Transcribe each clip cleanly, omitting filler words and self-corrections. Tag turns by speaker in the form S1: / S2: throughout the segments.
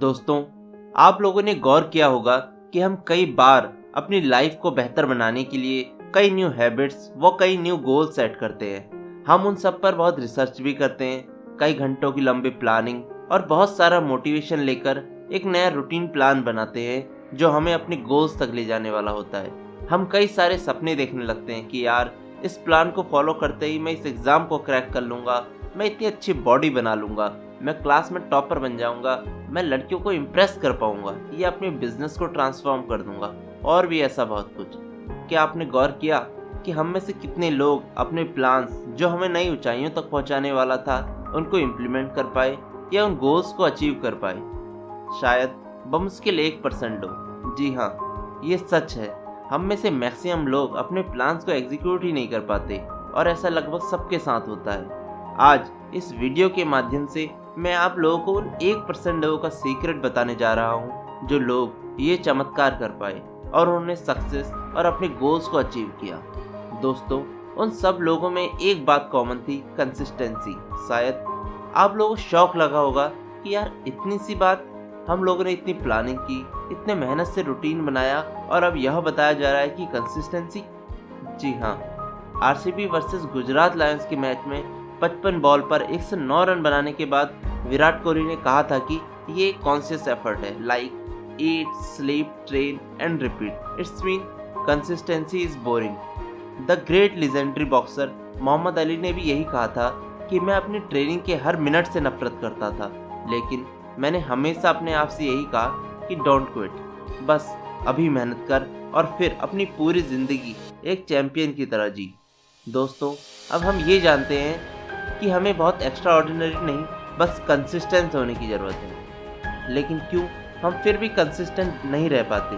S1: दोस्तों, आप लोगों ने गौर किया होगा कि हम कई बार अपनी लाइफ को बेहतर बनाने के लिए कई न्यू हैबिट्स व कई न्यू गोल सेट करते हैं। हम उन सब पर बहुत रिसर्च भी करते हैं, कई घंटों की लंबी प्लानिंग और बहुत सारा मोटिवेशन लेकर एक नया रूटीन प्लान बनाते हैं जो हमें अपने गोल्स तक ले जाने वाला होता है। हम कई सारे सपने देखने लगते हैं कि यार इस प्लान को फॉलो करते ही मैं इस एग्ज़ाम को क्रैक कर लूँगा, मैं इतनी अच्छी बॉडी बना लूँगा, मैं क्लास में टॉपर बन जाऊँगा, मैं लड़कियों को इम्प्रेस कर पाऊँगा या अपने बिजनेस को ट्रांसफॉर्म कर दूँगा और भी ऐसा बहुत कुछ। क्या आपने गौर किया कि हम में से कितने लोग अपने प्लान्स जो हमें नई ऊंचाइयों तक पहुंचाने वाला था उनको इम्प्लीमेंट कर पाए या उन गोल्स को अचीव कर पाए? शायद बमुश्किल 1% लोग। जी हाँ, ये सच है। हम में से मैक्सिमम लोग अपने प्लान्स को एग्जीक्यूट ही नहीं कर पाते और ऐसा लगभग सबके साथ होता है। आज इस वीडियो के माध्यम से मैं आप लोगों को उन 1% लोगों का सीक्रेट बताने जा रहा हूँ जो लोग ये चमत्कार कर पाए और उन्होंने सक्सेस और अपने गोल्स को अचीव किया। दोस्तों, उन सब लोगों में एक बात कॉमन थी, कंसिस्टेंसी। शायद आप लोगों को शौक लगा होगा कि यार इतनी सी बात, हम लोगों ने इतनी प्लानिंग की, इतने मेहनत से रूटीन बनाया और अब यह बताया जा रहा है कि कंसिस्टेंसी। जी हाँ, आरसीबी वर्सेस गुजरात लायंस के मैच में 55 बॉल पर 109 रन बनाने के बाद विराट कोहली ने कहा था कि ये कॉन्शियस एफर्ट है, like eat, sleep, train and repeat, it's mean consistency is boring. The great legendary boxer Muhammad Ali ने भी यही कहा था कि मैं अपनी ट्रेनिंग के हर मिनट से नफरत करता था, लेकिन मैंने हमेशा अपने आप से यही कहा कि डोंट क्विट, बस अभी मेहनत कर और फिर अपनी पूरी ज़िंदगी एक चैंपियन की तरह जी। दोस्तों, अब हम ये जानते हैं कि हमें बहुत एक्स्ट्रा ऑर्डिनरी नहीं, बस कंसिस्टेंट होने की ज़रूरत है। लेकिन क्यों हम फिर भी कंसिस्टेंट नहीं रह पाते?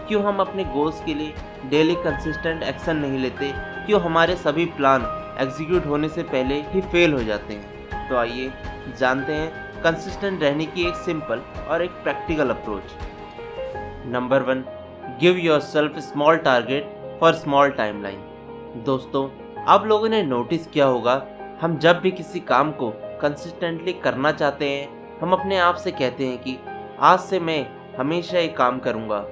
S1: क्यों हम अपने गोल्स के लिए डेली कंसिस्टेंट एक्शन नहीं लेते? क्यों हमारे सभी प्लान एग्जीक्यूट होने से पहले ही फेल हो जाते हैं? तो आइए जानते हैं कंसिस्टेंट रहने की एक सिंपल और एक practical approach. Number 1, give yourself small target for small timeline. दोस्तों, आप लोगों ने नोटिस किया होगा, हम जब भी किसी काम को कंसिस्टेंटली करना चाहते हैं, हम अपने आप से कहते हैं कि आज से मैं हमेशा ये काम करूँगा।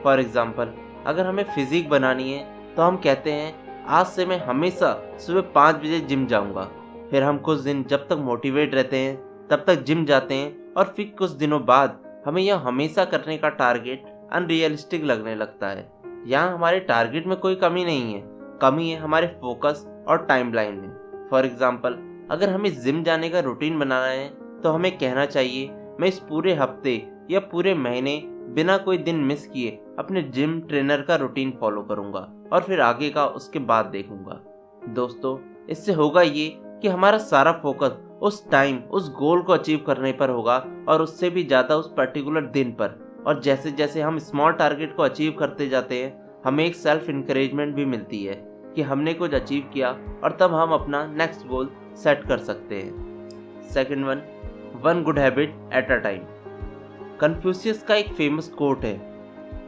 S1: फॉर एग्ज़ाम्पल, अगर हमें फिज़िक बनानी है तो हम कहते हैं आज से मैं हमेशा सुबह 5 बजे जिम जाऊँगा। फिर हम कुछ दिन जब तक मोटिवेट रहते हैं तब तक जिम जाते हैं और फिर कुछ दिनों बाद हमें यह हमेशा करने का टारगेट अनरियलिस्टिक लगने लगता है। यहाँ हमारे टारगेट में कोई कमी नहीं है, कमी है हमारे फोकस और टाइमलाइन में। फॉर एग्ज़ाम्पल, अगर हमें जिम जाने का रूटीन बनाना है तो हमें कहना चाहिए मैं इस पूरे हफ्ते या पूरे महीने बिना कोई दिन मिस किए अपने जिम ट्रेनर का रूटीन फॉलो करूँगा और फिर आगे का उसके बाद देखूँगा। दोस्तों, इससे होगा ये कि हमारा सारा फोकस उस टाइम उस गोल को अचीव करने पर होगा और उससे भी ज़्यादा उस पर्टिकुलर दिन पर। और जैसे जैसे हम स्मॉल टारगेट को अचीव करते जाते हैं, हमें एक सेल्फ इंकरेजमेंट भी मिलती है कि हमने कुछ अचीव किया और तब हम अपना नेक्स्ट गोल सेट कर सकते हैं। Second one good habit at a time. Confucius का एक फेमस कोट है,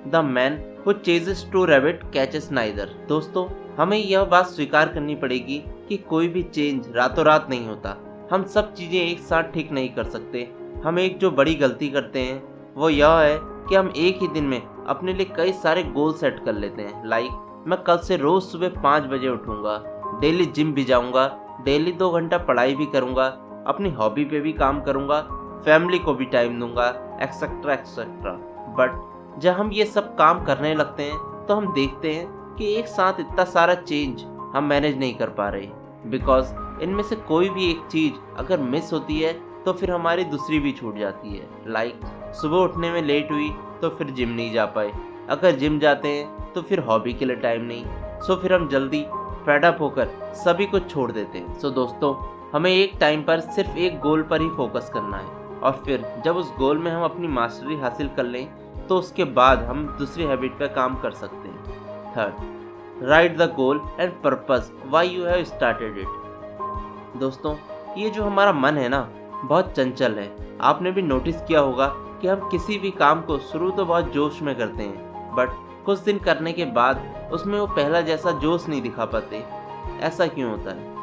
S1: the man who chases two rabbit catches neither. दोस्तों, हमें यह बात स्वीकार करनी पड़ेगी कि कोई भी चेंज रातों रात नहीं होता। हम सब चीज़ें एक साथ ठीक नहीं कर सकते। हम एक जो बड़ी गलती करते हैं वो यह है कि हम एक ही दिन में अपने लिए कई सारे गोल सेट कर लेते हैं, लाइक मैं कल से रोज़ सुबह 5 बजे उठूँगा, डेली जिम भी जाऊँगा, डेली 2 घंटा पढ़ाई भी करूँगा, अपनी हॉबी पे भी काम करूँगा, फैमिली को भी टाइम दूंगा, एक्सेट्रा एक्सेट्रा। बट जब हम ये सब काम करने लगते हैं तो हम देखते हैं कि एक साथ इतना सारा चेंज हम मैनेज नहीं कर पा रहे, बिकॉज इनमें से कोई भी एक चीज़ अगर मिस होती है तो फिर हमारी दूसरी भी छूट जाती है। लाइक सुबह उठने में लेट हुई तो फिर जिम नहीं जा पाए, अगर जिम जाते हैं तो फिर हॉबी के लिए टाइम नहीं, सो फिर हम जल्दी फेडअप होकर सभी कुछ छोड़ देते हैं। सो दोस्तों, हमें एक टाइम पर सिर्फ एक गोल पर ही फोकस करना है और फिर जब उस गोल में हम अपनी मास्टरी हासिल कर लें तो उसके बाद हम दूसरी हैबिट पर काम कर सकते हैं। Third, right the goal and purpose why you have started it. दोस्तों, ये जो हमारा मन है ना, बहुत चंचल है। आपने भी नोटिस किया होगा कि हम किसी भी काम को शुरू तो बहुत जोश में करते हैं, बट कुछ दिन करने के बाद उसमें वो पहला जैसा जोश नहीं दिखा पाते। ऐसा क्यों होता है?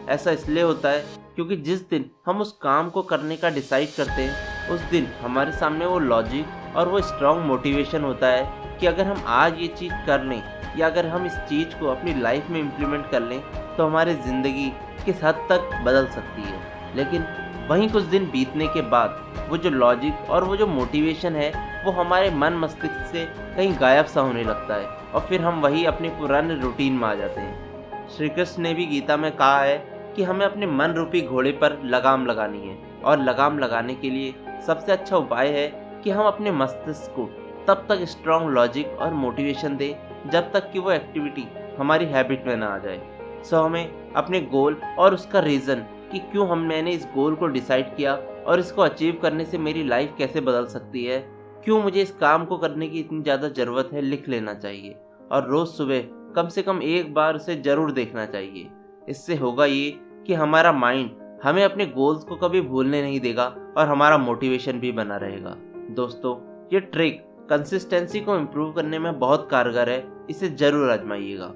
S1: ऐसा इसलिए होता है क्योंकि जिस दिन हम उस काम को करने का डिसाइड करते हैं उस दिन हमारे सामने वो लॉजिक और वो स्ट्रॉन्ग मोटिवेशन होता है कि अगर हम आज ये चीज़ कर लें या अगर हम इस चीज़ को अपनी लाइफ में इम्प्लीमेंट कर लें तो हमारी ज़िंदगी किस हद तक बदल सकती है। लेकिन वहीं कुछ दिन बीतने के बाद वो जो लॉजिक और वो जो मोटिवेशन है वो हमारे मन मस्तिष्क से कहीं गायब सा होने लगता है और फिर हम वही अपने पुराने रूटीन में आ जाते हैं। श्री कृष्ण ने भी गीता में कहा है कि हमें अपने मन रूपी घोड़े पर लगाम लगानी है और लगाम लगाने के लिए सबसे अच्छा उपाय है कि हम अपने मस्तिष्क को तब तक स्ट्रॉन्ग लॉजिक और मोटिवेशन दें जब तक कि वो एक्टिविटी हमारी हैबिट में ना आ जाए। सो हमें अपने गोल और उसका रीज़न कि क्यों मैंने इस गोल को डिसाइड किया और इसको अचीव करने से मेरी लाइफ कैसे बदल सकती है, क्यों मुझे इस काम को करने की इतनी ज़्यादा ज़रूरत है, लिख लेना चाहिए और रोज़ सुबह कम से कम एक बार उसे ज़रूर देखना चाहिए। इससे होगा ये कि हमारा माइंड हमें अपने गोल्स को कभी भूलने नहीं देगा और हमारा मोटिवेशन भी बना रहेगा। दोस्तों, ये ट्रिक कंसिस्टेंसी को इम्प्रूव करने में बहुत कारगर है, इसे ज़रूर आजमाइएगा।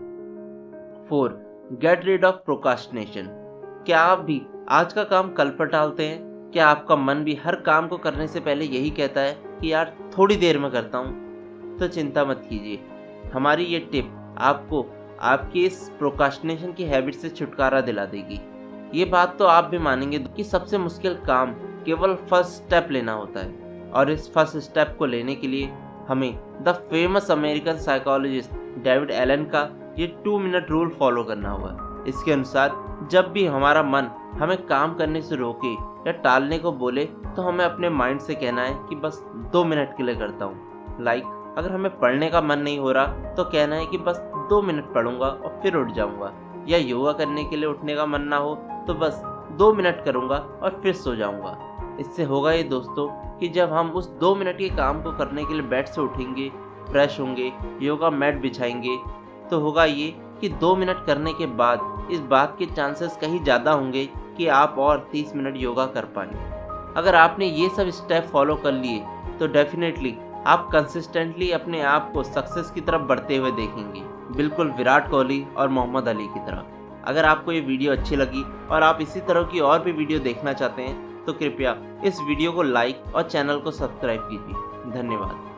S1: 4. Get rid of procrastination. क्या आप भी आज का काम कल पर टालते हैं? क्या आपका मन भी हर काम को करने से पहले यही कहता है कि यार थोड़ी देर में करता हूँ? तो चिंता मत कीजिए, हमारी ये टिप आपको आपकी इस प्रोकास्टिनेशन की हैबिट से छुटकारा दिला देगी। ये बात तो आप भी मानेंगे कि सबसे मुश्किल काम केवल फर्स्ट स्टेप लेना होता है और इस फर्स्ट स्टेप को लेने के लिए हमें the famous American psychologist David Allen का ये 2 मिनट रूल फॉलो करना होगा। इसके अनुसार जब भी हमारा मन हमें काम करने से रोके या टालने को बोले तो हमें अपने माइंड से कहना है कि बस 2 मिनट के लिए करता हूँ। अगर हमें पढ़ने का मन नहीं हो रहा तो कहना है कि बस 2 मिनट पढ़ूंगा और फिर उठ जाऊंगा, या योगा करने के लिए उठने का मन ना हो तो बस 2 मिनट करूंगा और फिर सो जाऊंगा। इससे होगा ये दोस्तों कि जब हम उस 2 मिनट के काम को करने के लिए बेड से उठेंगे, फ्रेश होंगे, योगा मैट बिछाएंगे, तो होगा ये कि 2 मिनट करने के बाद इस बात के चांसेस कहीं ज़्यादा होंगे कि आप और 30 मिनट योगा कर पाएँ। अगर आपने ये सब स्टेप फॉलो कर लिए तो डेफिनेटली आप कंसिस्टेंटली अपने आप को सक्सेस की तरफ बढ़ते हुए देखेंगे, बिल्कुल विराट कोहली और मोहम्मद अली की तरह। अगर आपको ये वीडियो अच्छी लगी और आप इसी तरह की और भी वीडियो देखना चाहते हैं तो कृपया इस वीडियो को लाइक और चैनल को सब्सक्राइब कीजिए। धन्यवाद।